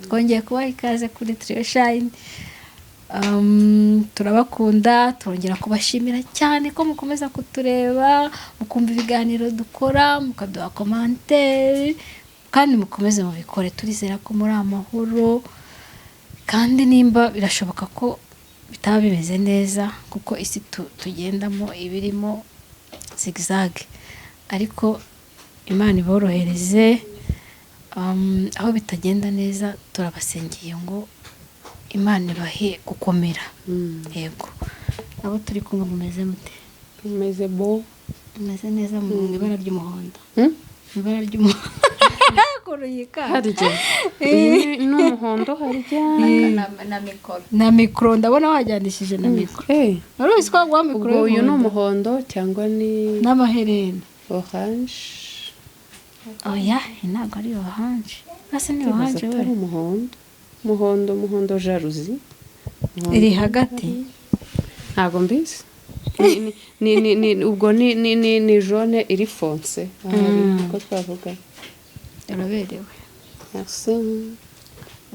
twongeye kubaha ikaze kuri Trio Shine. Turabakunda, turongera kubashimira cyane ko mukomeza kutureba, mukumva ibiganiro dukora, mukaduha commentaire, kandi mukomeze mubikore. Turizera ko muri amahoro, kandi nimba birashoboka ko bitaba bimeze neza kuko isi tugendamo ibirimo zigzag, ariko Imana iborohereze. Aho bitagenda neza turabasengeye ngo Imana ibahe gukomera. Yego, abo turi kumwe mumeze mute? Mumeze bo, mumeze neza mu ibara ry'umuhondo. Ibara ry'umuhondo kuruyika harya n'umuhondo harya na mikro, ndabona wajyanishije na mikro. Wari uzi ko gwa mikro uyu n'umuhondo cyangwa ni n'amaherena orange? Oya, ntabwo ari orange. Asa ni orange we. Umuhondo jalousie iri hagati. Ntabwo mbizi. Ubwo ni jaune iri fonce. Ko twavuga. Uraberewe. Merci.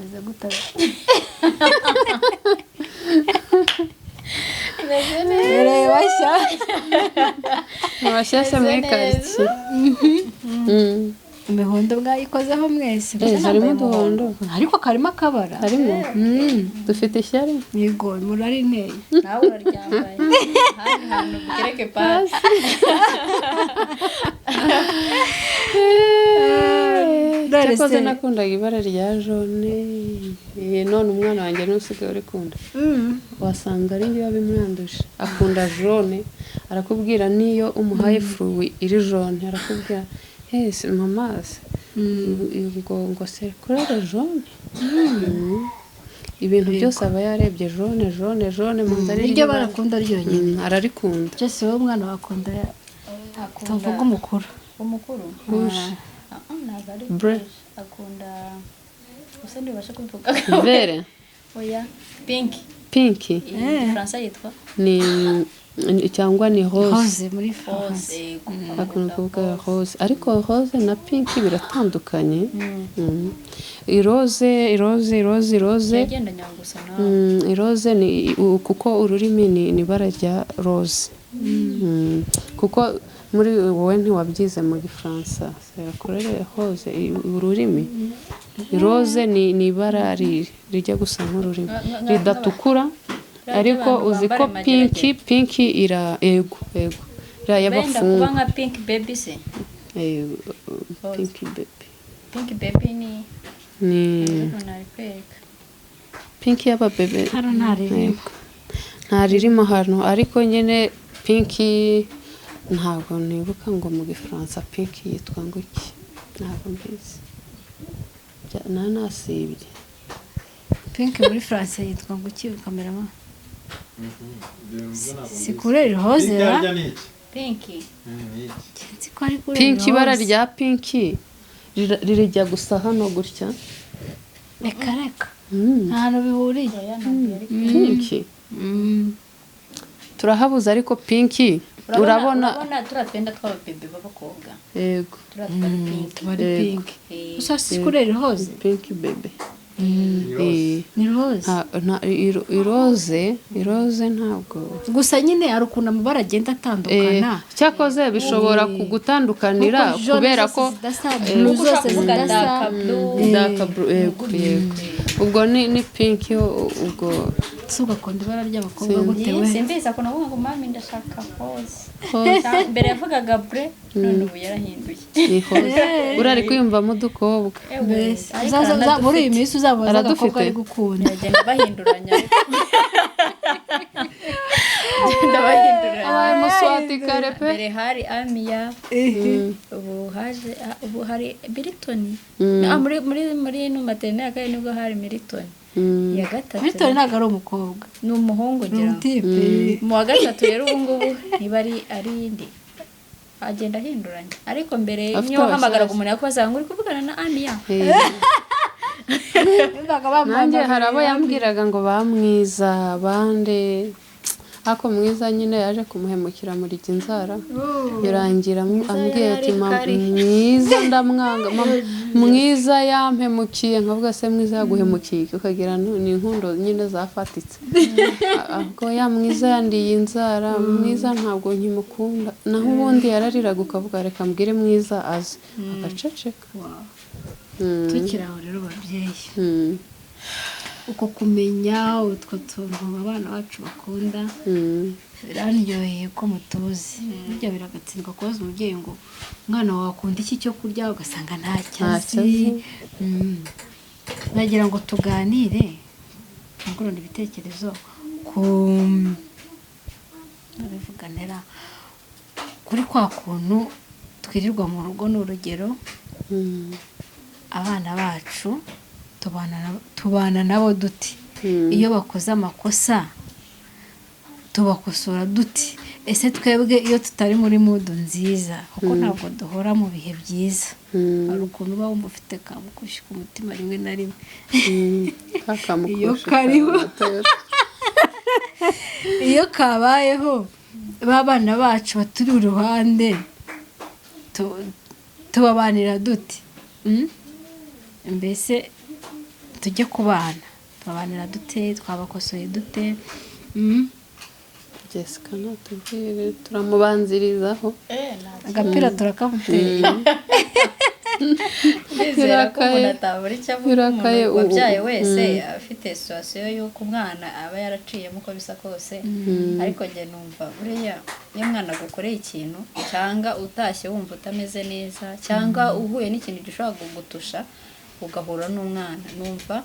Aza gutaba. Abashyashya muri quartier. Imihondo mwayikozeho mwese. Harimo uduhondo. Ariko karimo akabara. Harimo. Dufite ishyari. Yego, murari nteye. Nawe uraryambaye. Hano hantu bukereke pasi. Cyakoze nakundaga ibara rya jaune. None umwana wanjye n'usigaye urikunda. Wasanga ari njye wabimwanduje. Akunda jaune. Arakubwira niyo umuhaye fruit iri jaune, arakubwira ese mama ngo se kurera jaune. Ibintu byose aba yarebye jaune mu nzara iryo barakunda ryonyine. Ararikunda. Cyose wowe umwana wakunda tuvuga umukuru. Bre akunda gusa ndibasha kuvuga vere oya pink Fransa yitwa ni cyangwa ni rose muri France. akunda kuvuga rose, ariko rose na pink biratandukanye. Irose yagendanya gusa nawe. Irose ni kuko ururimi ni ibara rya rose. Kuko muri wowe ntiwabyize mu Gifaransa. Yakorere rose ururimi. Rose ni ibara rijya gusa nk'ururimi ridatukura, ariko uzi ko pink ira ego yabafunga. Kuba nka pink baby se. Pink baby ni pink yaba bebe. Hano ntaririmo hano, ariko nyine pink ntabwo nibuka ngo mu Gifaransa pink yitwa ngo iki. Ntabwo mbizi. Nasibye. Pink muri France yitwa ngo iki kameraman? Si kurere rose ra? Pink ibara rya pink ririjya gusa hano gutya. Reka. Nta bihuriye. Pink. Turahabuza ariko pink. Urabona turatwenda tw'ababebe b'abakobwa. Yego. Turatwara pink. Usa si kurere rose? Pink bebe. Ni rose. Irose ntabwo. Gusa nyine ari ukuntu amabara agenda atandukana. Cyakoze bishobora kugutandukanira kubera ko zose zidasa dark blue. Yego. Ubwo ni pink ubwo sugakunda ibara ry'abakobwa gutewe. Simbiza ko navuga ngo mami ndashaka rose. Mbere yavugaga bre, none ubu yarahinduye. Urari kwiyumvamo udukobwa. Uzaza muri iyi minsi uzabaza agakobwa ari gukunda. Bagenda bahinduranya. Muswati karepe. Mbere hari Amia. Ubu hari Milton. Muri no maternelle kandi nibwo hari Milton. Ya gatatu. Milton ntabwo ari umukobwa. Ni umuhungu ngira. Mu wa gatatu rero ubu ngubu niba ari indi. Agenda ahinduranya. Ariko mbere niyo hamagara umuntu yakoza ngo uri kuvugana na Amia. Nanjye hari abo yambwiraga ngo bamwiza bande ako mwiza nyine yaje kumuhemukira muri inzara birangira ambwiye ati mwiza ndamwanga mwiza yampemukiye nkavuga se mwiza yaguhemukiye ukagira ni inkundo nyine zafatitse ubwo ya mwiza yandiye inzara mwiza ntabwo nkimukunda naho ubundi yarariraga ukavuga reka mbwire mwiza aze agaceceka tukiri aho rero babyeyi uko kumenya utwo tuntu abana bacu bakunda biraryoheye ko mutuzi burya biragatsindwa kubaza umubyeyi ngo umwana wawe akunda iki cyo kurya ugasanga nta cyazi nagira ngo tuganire tungurane ibitekerezo ku nabivuganira kuri kwa kuntu twirirwa mu rugo n'urugero abana bacu tubana nabo duti iyo bakoze amakosa tubakosora duti ese twebwe iyo tutari muri mudu nziza kuko ntabwo duhora mu bihe byiza hari ukuntu uba wumva ufite kamukushi ku mutima rimwe na rimwe iyo kariho iyo kabayeho b'abana bacu baturi iruhande tubabanira duti mbese tujye kubana tubabanira dute twabakosoye dute Jessica natubwire turamubanzirizaho agapira turakamuteye bizera ko umuntu atabura icyo avuga umuntu wabyaye wese afite situwasiyo y'uko umwana aba yaraciyemo uko bisa kose ariko njye numva buriya iyo umwana agukoreye ikintu cyangwa utashye wumva utameze neza cyangwa uhuye n'ikintu gishobora kugutusha ugahura n'umwana numva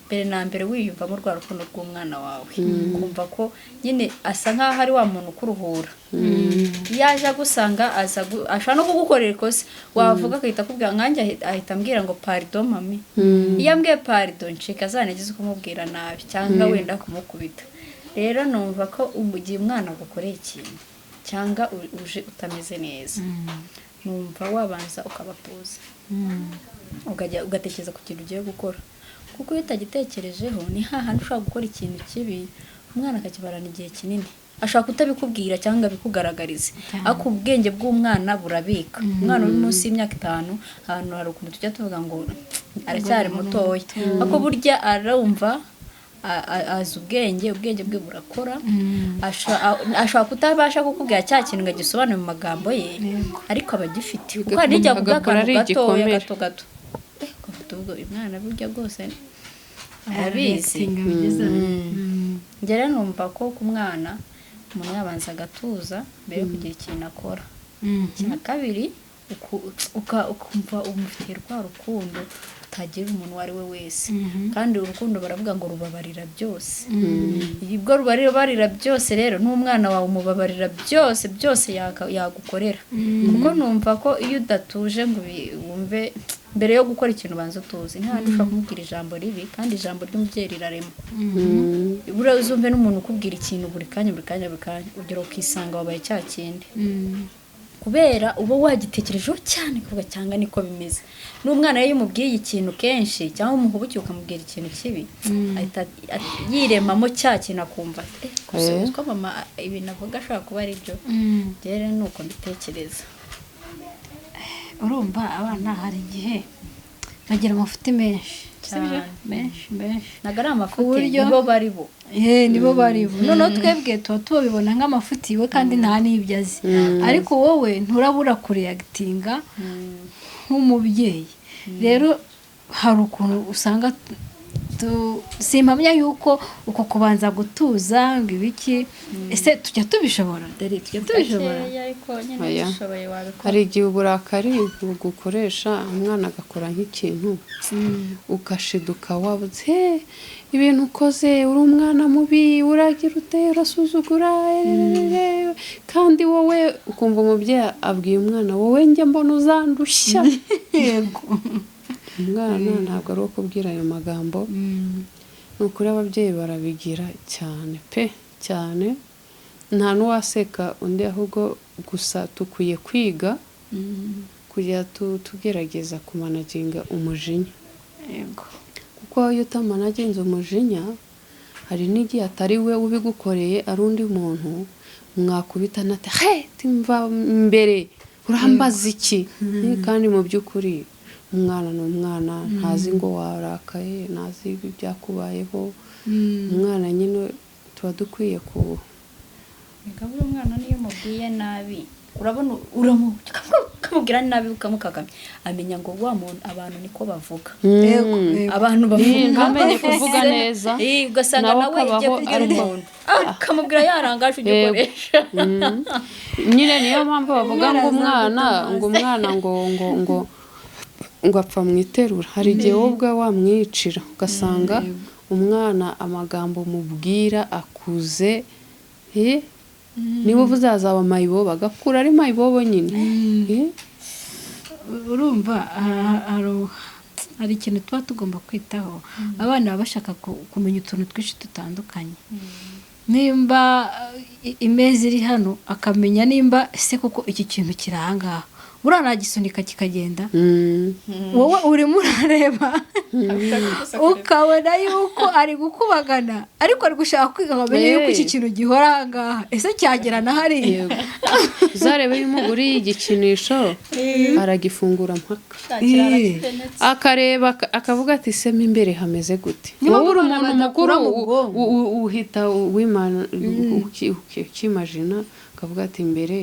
mbere na mbere wiyumvamo rwa rukundo rw'umwana wawe kumva ko nyine asa nk'aho ari wa muntu ukuruhura yaje agusanga ashobora no kugukorera ikosa wavuga agahita akubwira nkanjye ahita ambwira ngo pardon mami iyo ambwiye pardon ncika azanageze kumubwira nabi cyangwa wenda kumukubita rero numva ko gihe umwana agukoreye ikintu cyangwa uje utameze neza numva wabanza ukabatuza ugatekereza ku kintu ugiye gukora kuko iyo utagitekerejeho ni hahandi ushobora gukora ikintu kibi umwana akakibarana igihe kinini ashobora kutabikubwira cyangwa abikugaragarize ariko ubwenge bw'umwana burabika umwana uri munsi y'imyaka 5 ahantu hari ukuntu tujya tuvuga ngo aracyari mutoya ariko burya arumva azi ubwenge bwe burakora ashobora kutabasha kukubwira cya kintu ngo agisobanure mu magambo ye ariko aba agifite kuko hari nijya kuvuga akantu gato ubwo umwana burya rwose arabizi ngera numva ko ku mwana umuntu yabanza agatuza mbere yo kugira ikintu akora cya kabiri ukumva umufitiye rwa rukundo utagira umuntu uwo ari we wese kandi urukundo baravuga ngo rubabarira byose ubwo rubabarira byose rero n'umwana wawe umubabarira byose yagukorera kuko numva ko iyo udatuje ngo wumve mbere yo gukora ikintu banza utuzi nta handi ushobora kumubwira ijambo ribi kandi ijambo ry'umubyeyi rirarema buriya uzumve n'umuntu ukubwira ikintu buri kanya ugera ukisanga wabaye cya kindi kubera uba wagitekerejeho cyane kuvuga cyangwa niko bimeze n'umwana iyo umubwiye ikintu kenshi cyangwa umuhubukiye ukamubwira ikintu kibi ahita yiremamo cya kintu akumva ko mama ibintu avuga ashobora kuba ari byo rero ni uko mbitekereza urumva abana hari igihe bagira amafuti menshi menshi ntabwo ari amafuti nibo bari bo nibo bari bo noneho twebwe tuba tubibona nk'amafuti we kandi nta n'ibyo azi ariko wowe nturabura kureyagitinga nk'umubyeyi rero hari ukuntu usanga simpamya yuko uko kubanza gutuza ngo ibiki ese tujya tubishobora tujya tubishobora hari igihe uburakari bugukoresha umwana agakora nk'ikintu ugashiduka wabuze ibintu ukoze uri umwana mubi uragira ute urasuzugura kandi wowe ukumva umubyeyi abwiye umwana wowe njye mbona uzandushya yego umwana ntabwo ari uwo kubwira ayo magambo ni ukuri ababyeyi barabigira cyane pe cyane nta n'uwaseka undi ahubwo gusa dukwiye kwiga kujya tugerageza kumanaginga umujinya kuko iyo utamanaginze umujinya hari n'igihe atari we ubigukoreye ari undi muntu mwakubitana ati he timva imbere urambaza iki kandi mu by'ukuri umwana ni umwana ntazi ngo warakaye ntazi ibyakubayeho umwana nyine tuba dukwiye Gabura umwana niyo mubwiye nabi urabona ukamubwira nabi ukamukagamya amenya ngo wa muntu abantu niko bavuga abantu bavuga ntamenye kuvuga neza ugasanga nawe igiye kugira umuntu akamubwira yarangaje ugikoresha nyine niyo mpamvu bavuga ngo umwana ngo apfa mu iterura hari igihe wowe ubwawe wamwicira ugasanga umwana amagambo mubwira akuze niba uzazaba mayibobo agakura ari mayibobo nyine urumva hari ikintu tuba tugomba kwitaho abana baba bashaka kumenya utuntu twinshi dutandukanye nimba imeza iri hano akamenya nimba ese koko iki kintu kiri ahangaha buriya nagisunika kikagenda wowe urimo urareba ukabona yuko ari gukubagana ariko ari gushaka kwiga ngo amenye yuko iki kintu gihora ahangaha ese cyagera na hariya uzarebe y'umuguri y'igikinisho aragifungura mpaka akareba akavuga ati sema imbere hameze gute wowe uri umuntu mukuru uhita wimana ukimajina akavuga ati imbere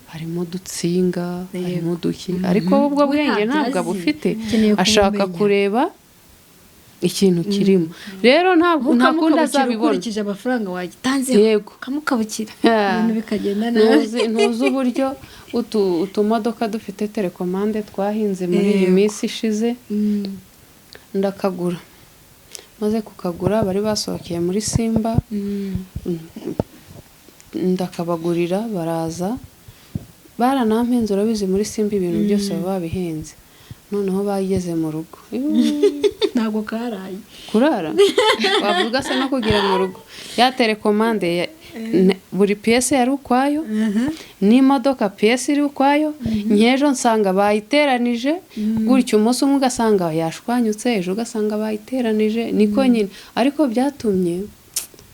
harimo dutsinga harimo duki ariko ubwo bwenge ntabwo abufite ashaka kureba ikintu kirimo rero ntabwo ntakunda azabibona ukurikije amafaranga wagitanze yego kamukabukira ibintu bikagenda nabi ntuzi uburyo utumodoka dufite telekomande twahinze muri iyi minsi ishize ndakagura maze kukagura bari basohokeye muri Simba ndakabagurira baraza baranampenze urabizi muri Simba ibintu byose baba babihenze noneho bageze mu rugo ntabwo karaye kurara bavuga se no kugira mu rugo ya telekomande buri pièce yari ukwayo n'imodoka pièce iri ukwayo nyejo nsanga bayiteranije gutyo umunsi umwe ugasanga yashwanyutse ejo ugasanga bayiteranije niko nyine ariko byatumye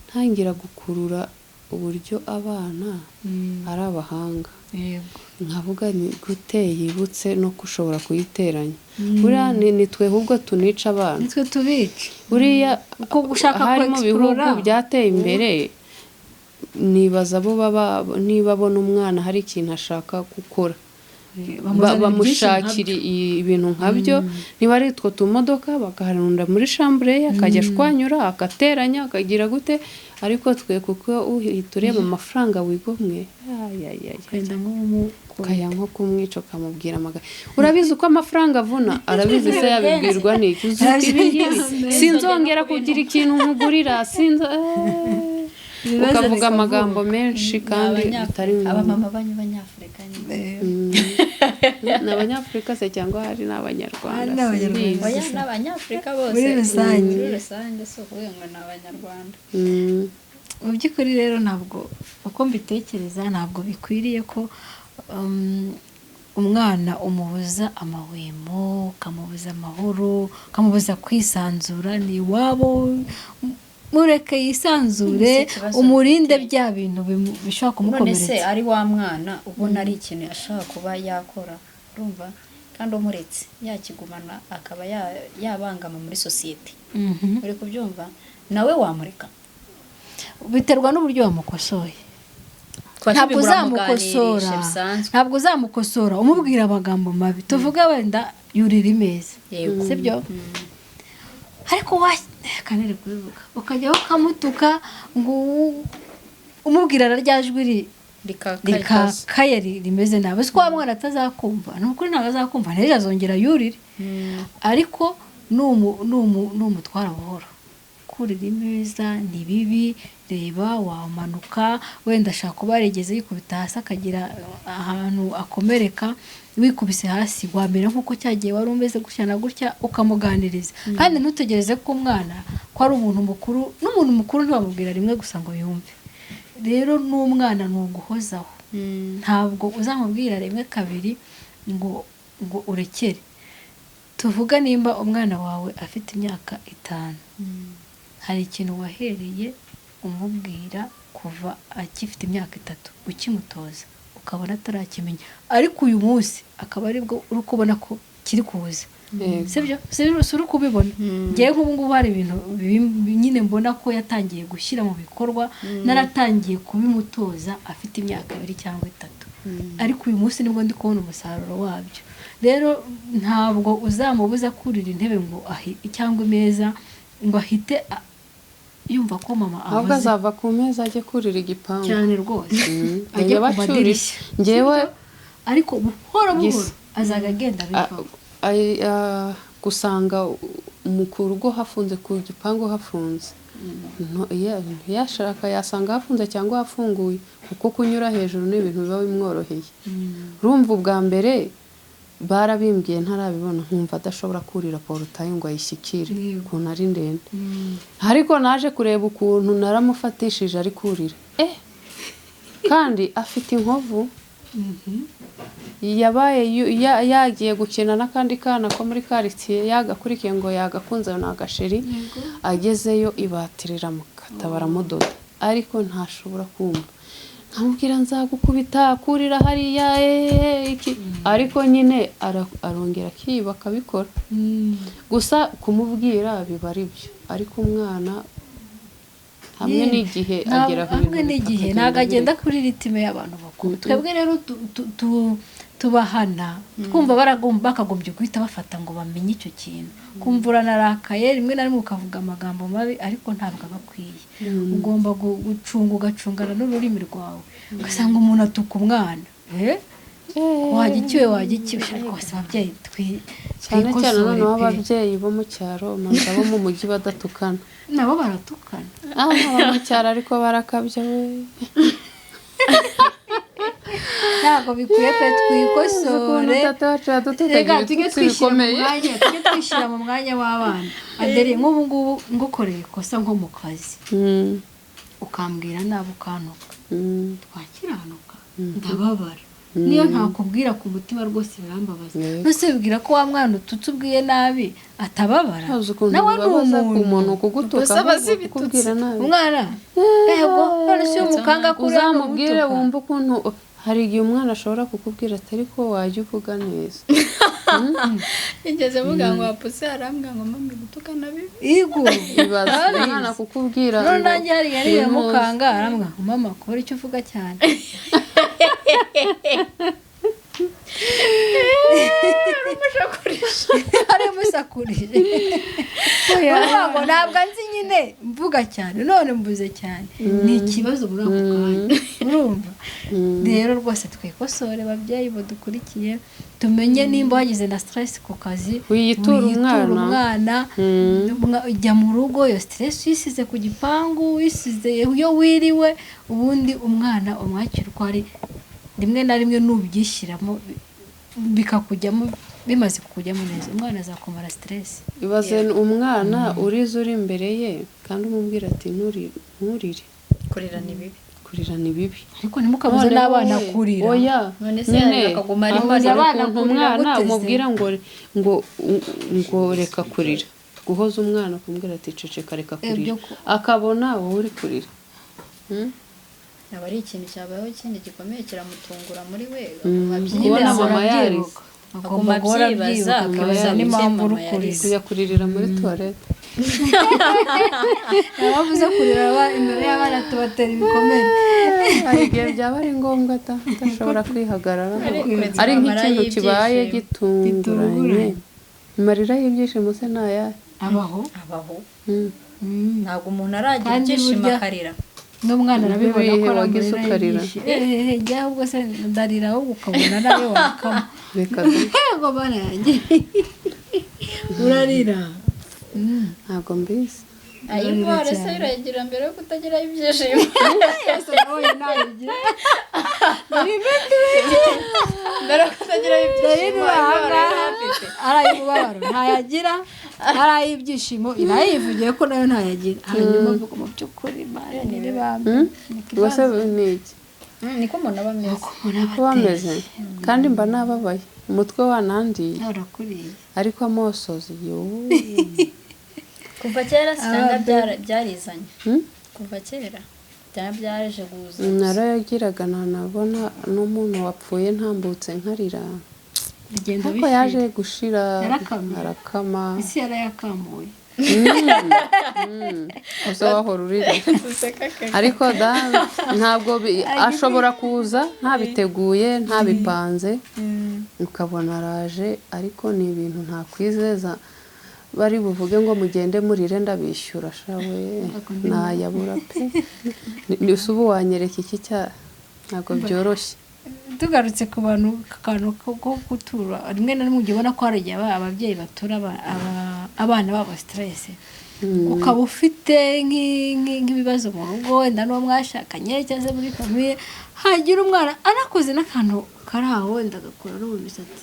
ntangira gukurura uburyo abana ari abahanga nkavuga ni gute yibutse no kushobora kuyiteranya buriya ni twe ahubwo tunica abana nitwe tubica buriya uko gushaka hari mu bihugu byateye imbere nibaza bo niba abona umwana hari ikintu ashaka gukora bamushakira ibintu nkabyo niba ari utwo tumodoka bakaharunda muri chambre ye akajya ashwanyura akateranya akagira gute ariko twe kuko uhita ureba amafaranga wigomwe kaya nko kumwica ukamubwira amagana urabizi uko amafaranga avuna arabizi se yabibwirwa n'iki sinzongera kugira ikintu nkugurira ukavuga amagambo menshi kandi bitari abamama b'Abanyafurika ni Abanyafurika se cyangwa hari n'Abanyarwanda n'Abanyafurika bose muri rusange so kuvuga ngo ni Abanyarwanda mu by'ukuri rero ntabwo uko mbitekereza ntabwo bikwiriye ko umwana umubuza amahwemo ukamubuza amahoro ukamubuza kwisanzura ni iwabo mureke yisanzure umurinde bya bintu bishobora kumukomeretsa none se ari wa mwana ubona ari ikintu ashaka kuba yakora urumva kandi umuretse yakigumana akaba yabangama muri societe uri kubyumva nawe wamureka biterwa n'uburyo wamukosoye ntabwo uzamukosora umubwira amagambo mabi tuvuga wenda yurira imeza sibyo ariko kanere kubivuga ukajyaho ukamutuka ngo umubwira rya jwi rikakaye rimeze nabi siko mwana atazakumva ni ukuri ntabwo azakumva ntejo azongera yurire ariko n'umutwara buhoro kurira imeza ni bibi reba wamanuka wenda ashaka kuba yarigeze yikubita hasi akagira ahantu akomereka wikubise hasi wamera nk'uko cyagiye wari umeze gutya na gutya ukamuganiriza kandi ntutegereze ko umwana ko ari umuntu mukuru n'umuntu mukuru ntibamubwira rimwe gusa ngo yumve rero n'umwana ni uguhozaho ntabwo uzamubwira rimwe kabiri ngo urekere tuvuga nimba umwana wawe afite imyaka 5 hari ikintu wahereye umubwira kuva akifite imyaka 3 ukimutoza ukabona atarakimenya ariko uyu munsi akaba aribwo uri kubona ko kiri kuza sibyo uri kubibona ngiye nk'ubu ngubu hari ibintu nyine mbona ko yatangiye gushyira mu bikorwa naratangiye kubimutoza afite imyaka 2 cyangwa 3 ariko uyu munsi nibwo ndi kubona umusaruro wabyo rero ntabwo uzamubuza kurira intebe ngo cyangwa imeza ngo ahite yumva ko mama ahubwo azava ku meza ajye kurira igipangu cyane rwose ajye ku madirishya ngewe ariko buhoro azaga agenda bivaho gusanga ku rugo hafunze ku gipangu hafunze yashaka yasanga hafunze cyangwa hafunguye kuko kunyura hejuru n'ibintu biba bimworoheye urumva ubwa mbere barabimbwiye ntarabibona nkumva adashobora kurira porutaye ngo ayishyikire ukuntu ari ndende ariko naje kureba ukuntu naramufatishije ari kurira kandi afite inkovu yabaye yagiye gukina n'akandi kana ko muri quartier yagakurikiye ngo yagakunze n'agasheri agezeyo ibatirira mu katabara mudoda ariko ntashobora kumva nkamubwira nzagukubita kurira hariya iki ariko nyine arongera akiba akabikora gusa kumubwira biba ari byo ariko umwana hamwe n'igihe agera ku hamwe n'igihe ntago agenda kuri ritime y'abantu bakuru twebwe rero tubahana twumva bakagombye guhita bafata ngo bamenye icyo kintu kumva uranarakaye rimwe na rimwe ukavuga amagambo mabi ariko ntabwo aba akwiye ugomba ugacungana n'ururimi rwawe ugasanga umuntu atuka umwana wagikiwe rwose ababyeyi cyane cyane noneho ababyeyi bo mu cyaro maze abo mu mujyi badatukana nabo baratukana abo mu cyaro ariko barakabya we ntabwo bikwiye pe twikosore tujye twishyira mu mwanya w'abana adere nk'ubu ngubu ngukoreye ikosa nko mu kazi ukambwira nabi ukantuka twakiranuka ndababara niyo ntakubwira ku mutima rwose birambabaza nose bibwira ko wa mwana utubwiye nabi atababara nawe ni umuntu kugutuka kubwira nabi umwana yego none si umukanga kuri uzamubwire wumva ukuntu hari igihe umwana ashobora kukubwira atari ko wajya uvuga neza igeze vuga ngo apuse arambwa ngo mama gutukana bibi igo ibaza umwana kukubwira none nanjye hari yari mukanga arambwa ngo mama kora icyo uvuga cyane aramushakurije ntabwo nzi nyine mvuga cyane none mvuze cyane ni ikibazo muri ako kanya urumva rero rwose twikosore babyeyi badukurikiye tumenye nimba wagize na stress ku kazi wiyitura umwana ujya mu rugo iyo stress uyisize ku gipangu uyisize iyo wiriwe ubundi umwana umwakira uko ari rimwe na rimwe nubyishyiramo bikakujyamo bimaze kukujyamo neza umwana azakumara stress ibaze umwana urize uri imbere ye kandi umubwira ati nturire kurira ni bibi ariko ntimukabuze n'abana kurira oya nyine abana umwana umubwira ngo reka kurira guhoza umwana kumubwira ati ceceka reka kurira akabona wowe uri kurira aba ari ikintu cyabayeho ikindi gikomeye kiramutungura muri we kubona mama yarize agomba byibaza akabaza n'impamvu uri kujya kuririra muri toilette abavuze kurira imbere y'abana tubatera ibikomere hari igihe byaba ari ngombwa adashobora kwihagarara ari nk'ikintu kibaye gitunguranye amarira y'ibyishimo se ntayahe abaho ntabwo umuntu aragira ibyishimo akarira n'umwana arabibona ko wagize ukarira jya ahubwo se ndarira ahubwo ukabona nawe wakama yego bana yanjye urarira ntabwo mbizi ayivore se iragira mbere yo kutagira ibyishimo yose nawe nayigira mbere yo kutagira ibyishimo arayibubabaro ntayagira arayibyishimo irayivugiye ko nayo ntayagira hanyuma avuga mu by'ukuri imana n'ibambe rwose ni iki niko umuntu aba ameze kandi mba nababaye umutwe wanandiye urakuriye ariko amosozi kuva kera cyangwa byarizanye kuva kera cyangwa byaje guza narayagiraga ntanabona n'umuntu wapfuye ntambutse nkarira bigenda ariko yaje gushira Yarakamye. arakama isi yarayakamuye uza wahora urira ariko ntabwo ashobora kuza ntabiteguye ntabipanze ukabona araje ariko ni ibintu ntakwizeza bari buvuge ngo mugende murire ndabishyura shawe nayabura pe ni ubu wanyereka iki ntabwo byoroshye tugarutse ku bantu akantu ko gutura rimwe na rimwe ujya ubona ko hari igihe ababyeyi batura abana babo stress ukaba ufite nk'ibibazo mu rugo wenda n'uwo mwashakanye cyangwa se muri famiye hagira umwana anakoze n'akantu kari aho wenda agakura no mu misatsi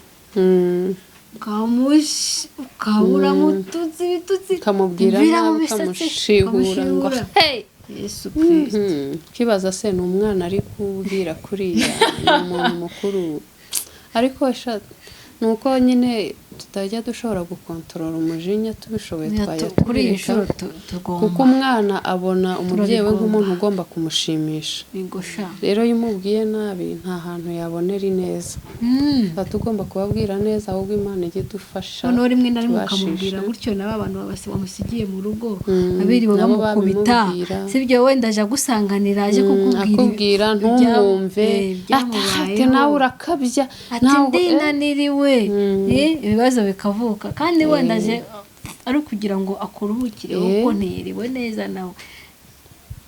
ukabura mututsi ibitutsi ukamubwira nabi ukamushihura ngo hey Yesu Kristo kibaza se ni umwana ari kubwira kuriya ni umuntu mukuru ariko nuko nyine tutajya dushobora gukontorora umujinya tubishoboye twajya tubirisha kuko umwana abona umubyeyi we nk'umuntu ugomba kumushimisha rero iyo umubwiye nabi nta hantu yabonera ineza tuba tugomba kubabwira neza ahubwo Imana ijye idufasha noneho rimwe na rimwe ukamubwira gutyo nabo abantu bamusigiye mu rugo abiriwe bamukubita sibyo wenda aje agusanganira aje kukubwira ntumwumve ati nawe urakabya ati ndinaniriwe ibibazo bikavuka kandi wenda aje ari ukugira ngo akuruhukire kuko ntiyiriwe neza nawe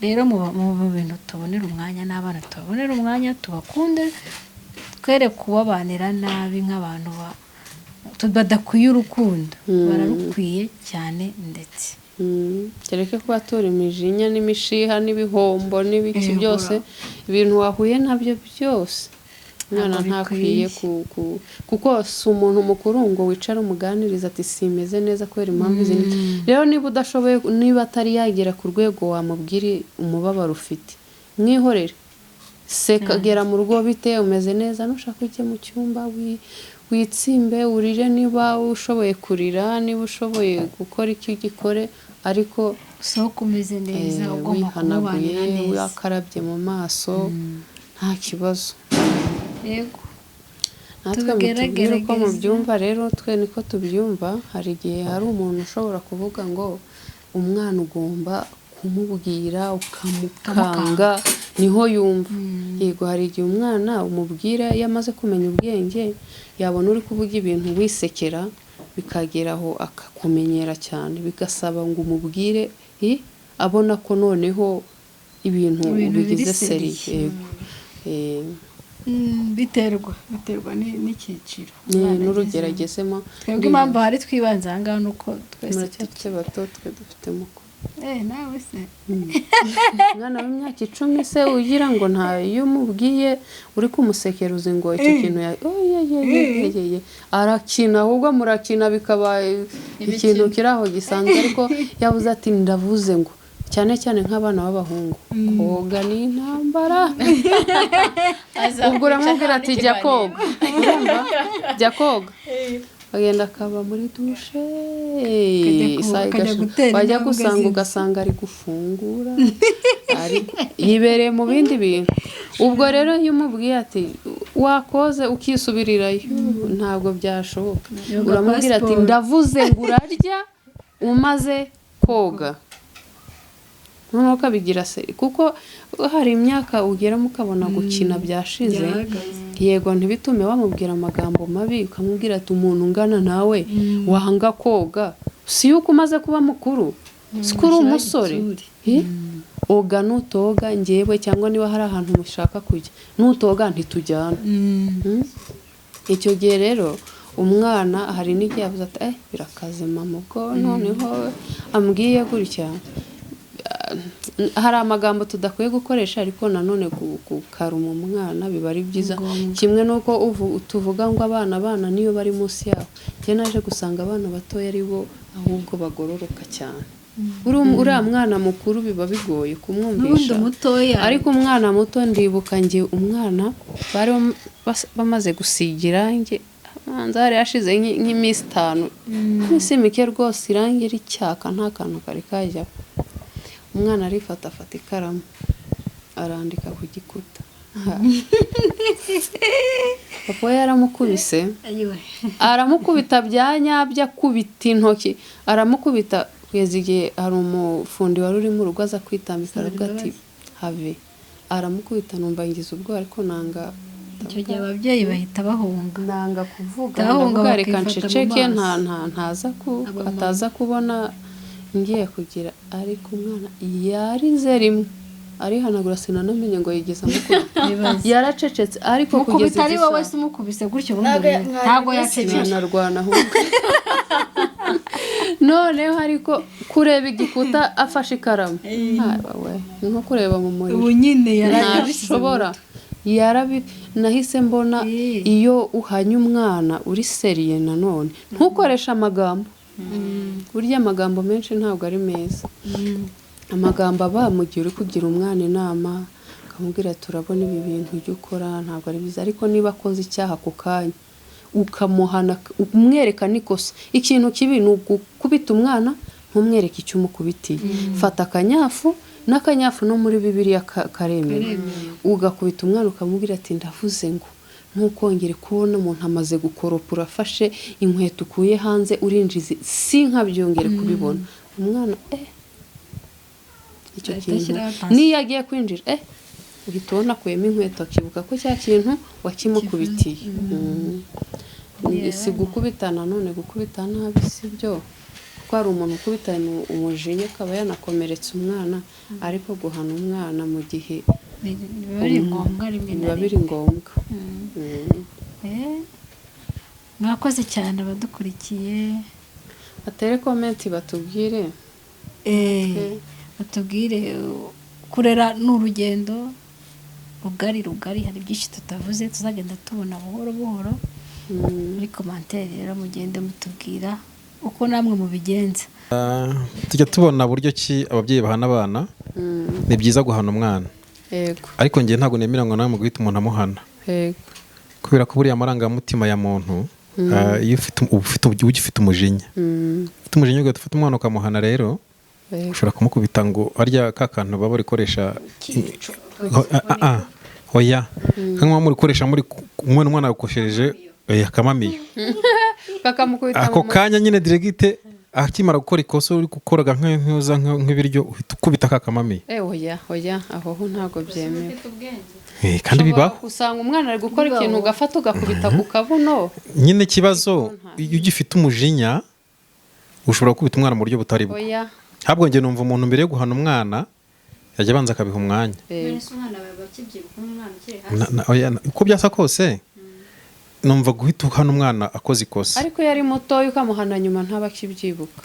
rero mu bintu tubonera umwanya n'abana tubonera umwanya tubakunde twere kubabanira nabi nk'abantu badakwiye urukundo bararukwiye cyane ndetse kereke kuba tura imijinya n'imishiha n'ibihombo n'ibiki byose ibintu wahuye nabyo byose umwana ntakwiye kuko si umuntu mukuru ngo wicare umuganiriza ati simeze neza kubera impamvu izindi rero niba udashoboye niba atari yagera ku rwego wamubwira umubabaro ufite mwihorere sekagera mu rugo bite umeze neza nushaka ujye mu cyumba witsimbe urire niba ushoboye kurira niba ushoboye gukora icyo gikore ariko sohoka umeze neza ugomba kumubanira neza wakarabye mu maso nta kibazo yego natwe mutubwire uko mubyumva rero twe niko tubyumva hari igihe hari umuntu ushobora kuvuga ngo umwana ugomba kumubwira ukamukanga niho yumva yego hari igihe umwana umubwira iyo amaze kumenya ubwenge yabona uri kuvuga ibintu wisekera bikageraho akakumenyera cyane bigasaba ngo umubwire abona ko noneho ibintu bigize seri yego biterwa n'icyiciro n'urugeragezemo twebwe impamvu hari twibanze aha ngaha nuko twese twe bato twe dufite muko nawe se umwana w'imyaka 10 se ugira ngo ntayo umubwiye uri kumusekera uzi ngo icyo kintu arakina ahubwo murakina bikaba ikintu kiraho gisanzwe ariko yavuze ati ndavuze ngo cyane cyane nk'abana b'abahungu koga ni intambara ubwo uramubwira ati jya koga jya koga agenda akaba muri dushe wajya gusanga ugasanga ari gufungura yibereye mu bindi bintu ubwo rero iyo umubwiye ati wakoze ukisubirirayo ntabwo byashoboka uramubwira ati ndavuze ngo urarya umaze koga noneho ukabigira seri kuko hari imyaka ugeramo ukabona gukina byashize yego ntibitume wamubwira amagambo mabi ukamubwira ati umuntu ungana nawe wahanga koga si yuko umaze kuba mukuru si ko uri umusore oga nutoga ngewe cyangwa niba hari ahantu mushaka kujya nutoga ntitujyana icyo gihe rero umwana hari n'igihe avuze ati birakaze mama ubwo noneho ambwiye gutya hari amagambo tudakwiye gukoresha ariko nanone gukaruma umwana biba ari byiza kimwe nuko tuvuga ngo abana niyo bari munsi yaho njye naje gusanga abana batoya ari bo ahubwo bagororoka cyane uriya mwana mukuru biba bigoye kumwumvisha ariko umwana muto ndibuka njye umwana bari bamaze gusiga irangi nzari yashize nk'iminsi 5 iminsi mike rwose irangira icyaka nta kantu kari kajya umwana arifata ikaramu arandika ku gikuta papa yaramukubise aramukubita byanyabya kubita intoki aramukubita kugeza igihe hari umufundi wari uri mu rugo aza kwitambika aravuga ati have aramukubita numva ngize ubwo ariko nanga icyo gihe ababyeyi bahita bahunga nanga kuvuga ndavuga reka nceceke ataza kubona ngiye kugira ariko umwana yarize rimwe arihanagura sinanamenye ngo yigeze amukubita yaracecetse ariko kugeza ari wowe se umukubise gutyo ntago yacecetse narwana ahubwo noneho ariko kureba igikuta afashe ikaramu we nko kureba mu muriro ubu nyine yarabishobora nahise mbona iyo uhanye umwana uri seriye nanone ntukoresha amagambo burya amagambo menshi ntabwo ari meza amagambo aba mu gihe uri kugira umwana inama ukamubwira turabona ibi bintu ujya ukora ntabwo ari byiza ariko niba akoze icyaha ku kanya ukamuhana umwereka n'ikosa ikintu kibi ni ugukubita umwana ntumwereke icyo umukubitiye fata akanyafu n'akanyafu no muri Bibiliya karemewe ugakubita umwana ukamubwira ati ndavuze ngo ntukongere kubona umuntu amaze gukoropa urafashe inkweto ukuye hanze urinjize sinkabyongere kubibona umwana icyo kintu niyo agiye kwinjira uhita ubona akuyemo inkweto akibuka ko cya kintu wakimukubitiye si gukubitana none gukubita nabi si byo kuko hari umuntu ukubitana umujinya akaba yanakomeretsa umwana ariko guhana umwana mu gihe biba biri ngombwa mwakoze cyane abadukurikiye batere komenti batubwire kurera ni urugendo rugari hari byinshi tutavuze tuzagenda tubona buhoro muri komantere rero mugende mutubwira uko namwe mubigenza tujya tubona buryo ki ababyeyi bahana abana ni byiza guhana umwana ariko njye ntabwo nemeranywa nawe mu guhita umuntu amuhana kubera ko buriya amarangamutima ya muntu iyo ufite umujinya ugafata umwana ukamuhana rero ushobora kumukubita ngo harya ka kantu baba barikoresha oya nk'aho muri gukoresha muri umwana agukoshereje akamamiyo ako kanya nyine diregite akimara gukora ikosa uri gukoraga nk'ibiryo uhita ukubita kakamamiyo oya aho ntabwo byemewe kandi bibaho usanga umwana ari gukora ikintu ugafata ugakubita ku kabuno nyine ikibazo iyo ugifite umujinya ushobora gukubita umwana mu buryo butari bwo ntabwo njye numva umuntu mbere yo guhana umwana yajya abanza akabiha umwanya uko byasa kose numva guhita uhana umwana akoze ikosa ariko yari muto ukamuhana nyuma ntaba akibyibuka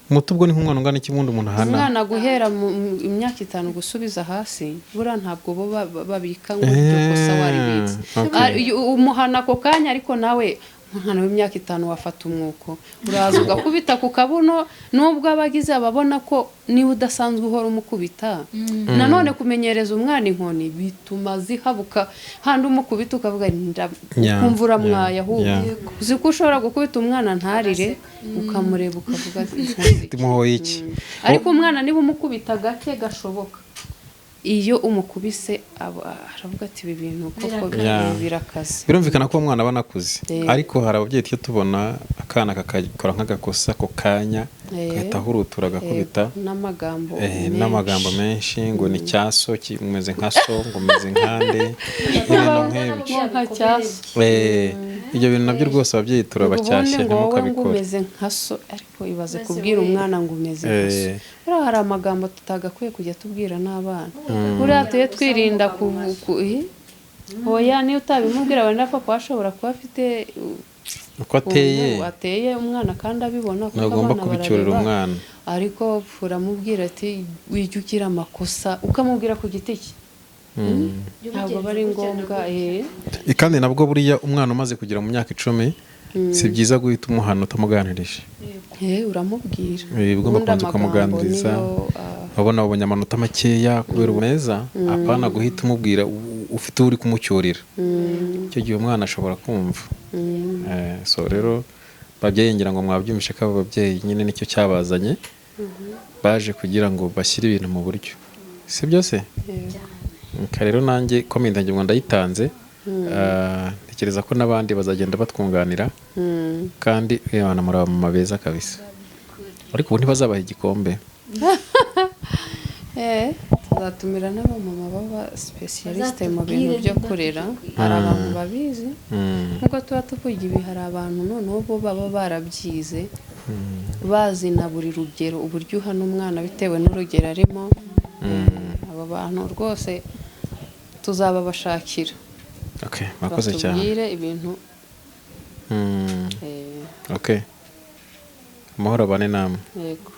muto ubwo ni nk'umwana ungana ikibundi umuntu ahana umwana guhera mu imyaka 5 gusubiza hasi bura ntabwo bo babika ngo iryo kosa waribitse umuhana ako kanya ariko nawe umwana w'imyaka 5 wafata umwuko uraza ugakubita ku kabuno nubwo abagize ababona ko niba udasanzwe uhora umukubita nanone kumenyereza umwana inkoni bituma zihabuka handi umukubita ukavuga kumvura mwaya ahubwo uzi ko ushobora gukubita umwana ntarire ukamureba ukavuga timuhoye iki ariko umwana niba umukubita gake gashoboka iyo umukubise aravuga ati ibi bintu koko birakaze birumvikana ko umwana aba nakuze ariko hari ababyeyi tyo tubona akana kakakora nk'agakosa ko kanya gahita ahurutura agakubita n'amagambo menshi ngo ni cyaso kimeze nka so ngo meze nkande ibyo bintu nabyo rwose ababyeyi turabacyashye ntimukabikora umeze nka so ariko ibaze kubwira umwana ngo umeze nka so hari amagambo tutagakwiye kujya tubwira n'abana buriya tuye twirinda oya niyo utabimubwira wenda papa ashobora kuba afite uko ateye umwana kandi abibona kuko agomba kubicyurira umwana ariko uramubwira ati wijya ugira amakosa ukamubwira ku giti cye ntabwo bari ngombwa kandi nabwo buriya umwana umaze kugera mu myaka 10 si byiza guhita umuhana utamuganirije uramubwira ugomba kubanza ukamuganiriza wabona wabonye amanota makeya kubera ubuneza apana guhita umubwira ufite uri kumucyurira icyo gihe umwana ashobora kumva. So rero babyeyi ngira ngo mwabyumvishe ko abo babyeyi nyine nicyo cyabazanye, baje kugira ngo bashyire ibintu mu buryo, si byose. Rero nanjye komenti yanjye ngo ndayitanze, ntekereza ko n'abandi bazagenda batwunganira kandi abana muri abamama beza kabisa, ariko ubu ntibazabaha igikombe. tuzatumira n'abamama baba specialiste mu bintu byo kurera, hari abantu babizi nk'uko tuba tuvuga ibi, hari abantu noneho bo baba barabyize bazi na buri rugero uburyo uhana umwana bitewe n'urugero arimo. Aba bantu rwose tuzababashakira. Mwakoze cyane. Batubwire ibintu. Amahoro abane namwe. Yego.